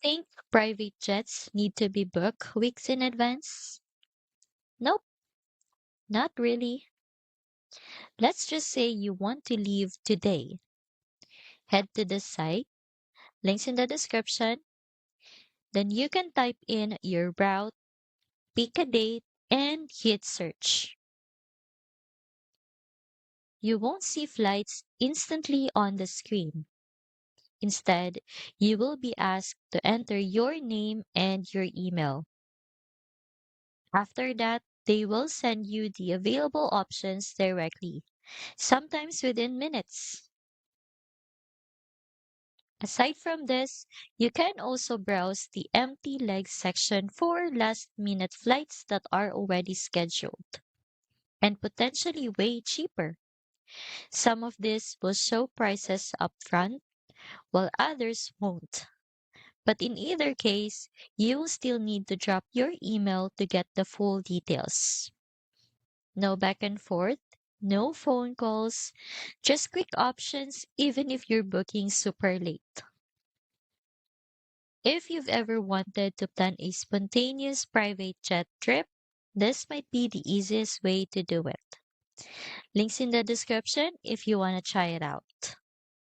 think private jets need to be booked weeks in advance? Nope, not really. Let's just say you want to leave today. Head to the site, links in the description, then you can type in your route, pick a date, and hit search. You won't see flights instantly on the screen. Instead, you will be asked to enter your name and your email. After that, they will send you the available options directly, sometimes within minutes. Aside from this, you can also browse the empty legs section for last minute flights that are already scheduled and potentially way cheaper. Some of this will show prices upfront, while others won't. But in either case, you will still need to drop your email to get the full details. No back and forth, no phone calls, just quick options even if you're booking super late. If you've ever wanted to plan a spontaneous private jet trip, this might be the easiest way to do it. Links in the description if you want to try it out.